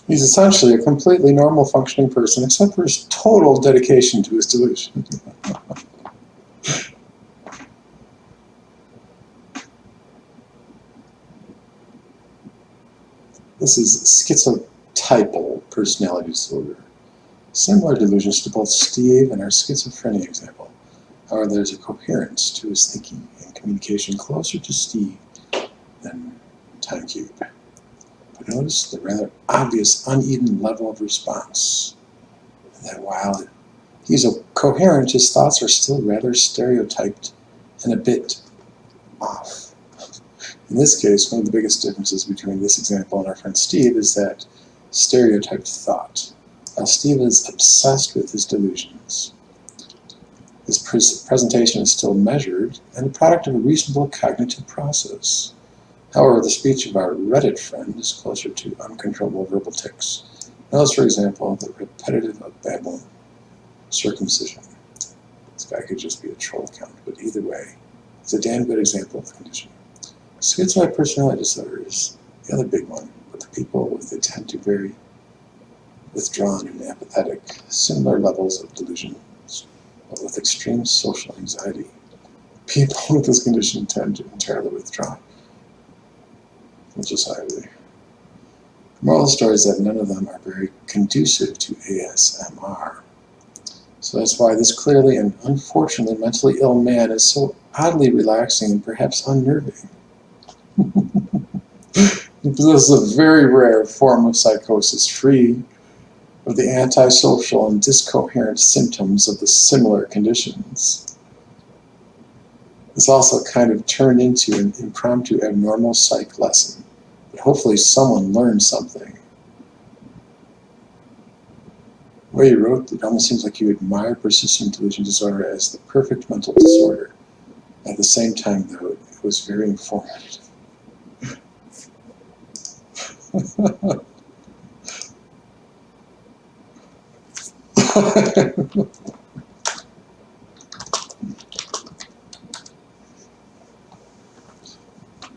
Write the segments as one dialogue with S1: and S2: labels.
S1: He's essentially a completely normal functioning person, except for his total dedication to his delusion. This is schizotypal personality disorder. Similar delusions to both Steve and our schizophrenia example. However, there's a coherence to his thinking and communication closer to Steve than Concave. But notice the rather obvious uneven level of response. That while he's coherent, his thoughts are still rather stereotyped and a bit off. In this case, one of the biggest differences between this example and our friend Steve is that stereotyped thought. While Steve is obsessed with his delusions, his presentation is still measured and the product of a reasonable cognitive process. However, the speech of our Reddit friend is closer to uncontrollable verbal tics. Notice, for example, the repetitive babble circumcision. This guy could just be a troll account, but either way, it's a damn good example of the condition. Schizoid personality disorder is the other big one, but the people with it tend to very withdrawn and apathetic, similar levels of delusions, but with extreme social anxiety. People with this condition tend to entirely withdraw from society. The moral of the story is that none of them are very conducive to ASMR. So that's why this clearly and unfortunately mentally ill man is so oddly relaxing and perhaps unnerving. He possesses a very rare form of psychosis, free of the antisocial and discoherent symptoms of the similar conditions. It's also kind of turned into an impromptu abnormal psych lesson, but hopefully someone learned something. The way you wrote, it almost seems like you admire persistent delusion disorder as the perfect mental disorder. At the same time, though, it was very informative.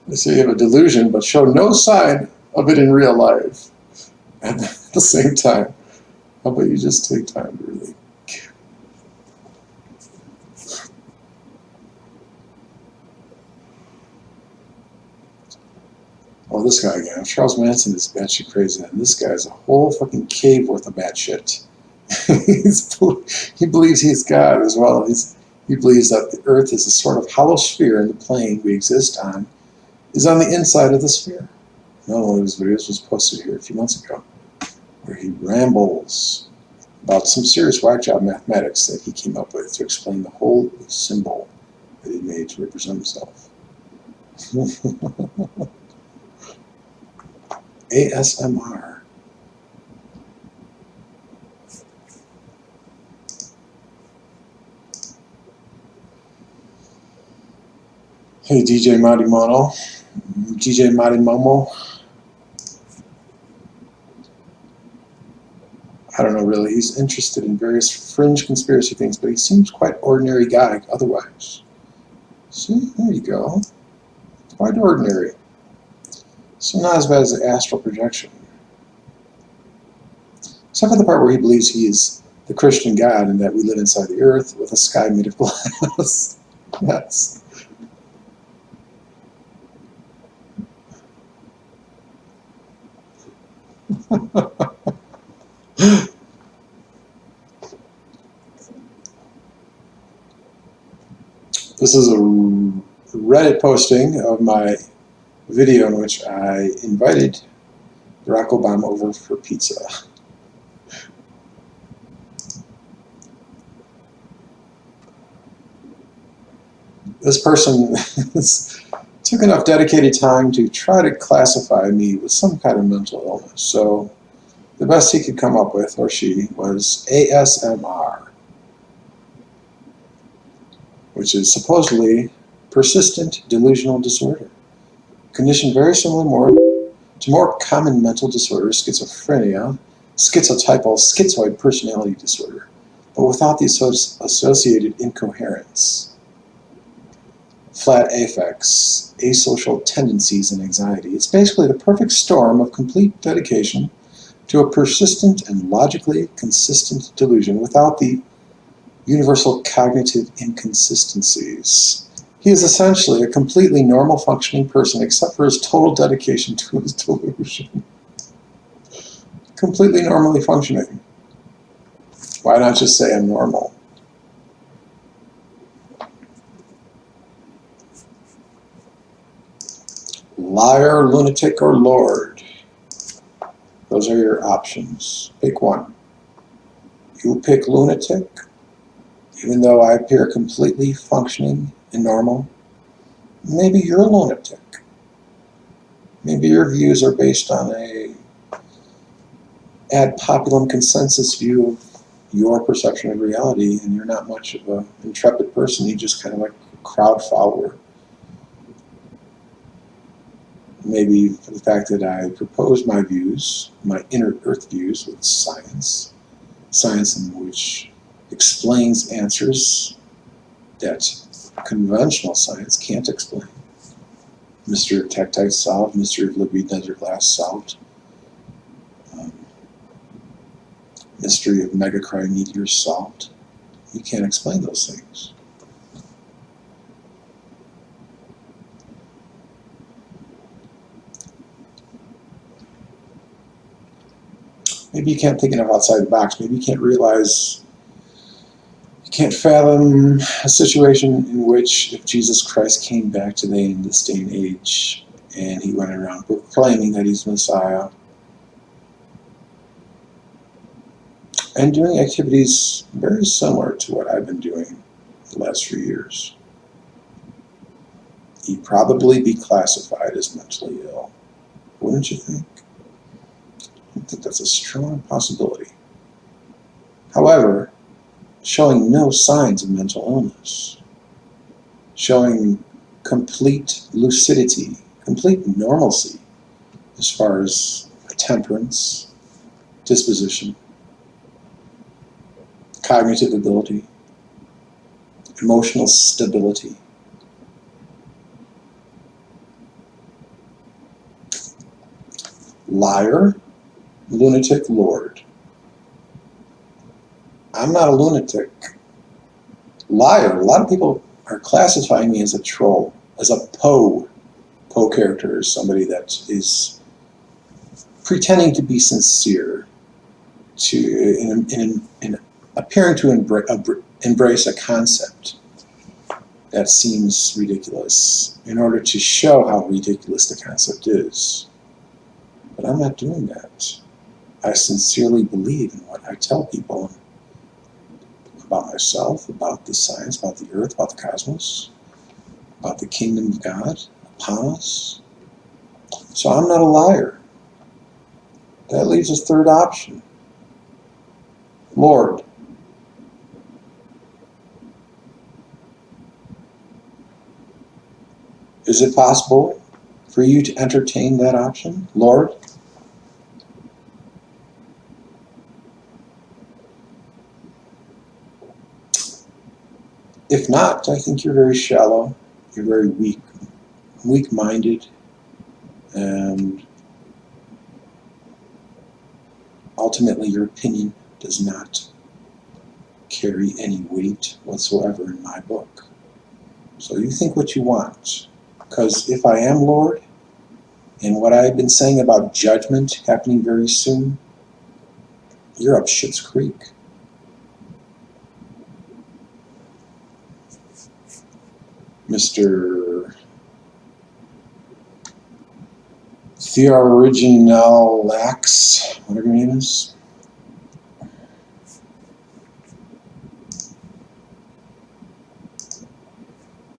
S1: They say you have a delusion, but show no sign of it in real life. And at the same time, how about you just take time to really care? Oh, this guy again. Charles Manson is batshit crazy, and this guy is a whole fucking cave worth of batshit. He believes he's God as well. He believes that the Earth is a sort of hollow sphere, and the plane we exist on is on the inside of the sphere. Another one of his videos was posted here a few months ago, where he rambles about some serious whack job mathematics that he came up with to explain the whole symbol that he made to represent himself. ASMR. Hey, DJ Marimono. DJ Marimomo. I don't know really. He's interested in various fringe conspiracy things, but he seems quite ordinary guy otherwise. See, there you go. Quite ordinary. So not as bad as the astral projection. Except for the part where he believes he is the Christian God and that we live inside the earth with a sky made of glass. Yes. This is a Reddit posting of my video in which I invited Barack Obama over for pizza. This person took enough dedicated time to try to classify me with some kind of mental illness. So the best he could come up with, or she, was ASMR, which is supposedly persistent delusional disorder. A condition very similar to more common mental disorders, schizophrenia, schizotypal schizoid personality disorder, but without the associated incoherence, flat affects, asocial tendencies, and anxiety. It's basically the perfect storm of complete dedication to a persistent and logically consistent delusion without the universal cognitive inconsistencies. He is essentially a completely normal functioning person except for his total dedication to his delusion. Completely normally functioning. Why not just say I'm normal? Liar, lunatic, or lord. Those are your options. Pick one. You pick lunatic, even though I appear completely functioning and normal. Maybe you're a lunatic. Maybe your views are based on a ad populum consensus view of your perception of reality, and you're not much of an intrepid person. You're just kind of like a crowd follower. Maybe for the fact that I propose my views, my inner earth views with science in which explains answers that conventional science can't explain. Mystery of Tektite solved, mystery of Libby Desert Glass solved, mystery of megacry meteors solved. You can't explain those things. Maybe you can't think enough outside the box. Maybe you can't realize, you can't fathom a situation in which if Jesus Christ came back today in this day and age and he went around proclaiming that he's Messiah and doing activities very similar to what I've been doing the last few years, he'd probably be classified as mentally ill. Wouldn't you think? I think that's a strong possibility. However, showing no signs of mental illness, showing complete lucidity, complete normalcy as far as temperance, disposition, cognitive ability, emotional stability. Liar, lunatic, lord. I'm not a lunatic. Liar. A lot of people are classifying me as a troll, as a Poe. Poe character is somebody that is pretending to be sincere, in appearing to embrace a concept that seems ridiculous in order to show how ridiculous the concept is. But I'm not doing that. I sincerely believe in what I tell people about myself, about the science, about the earth, about the cosmos, about the kingdom of God upon us. So I'm not a liar. That leaves a third option. Lord. Is it possible for you to entertain that option? Lord? If not, I think you're very shallow, you're very weak-minded, and ultimately your opinion does not carry any weight whatsoever in my book. So you think what you want, because if I am Lord, and what I've been saying about judgment happening very soon, you're up Schitt's Creek. Mr. Theoriginalax, whatever your name is.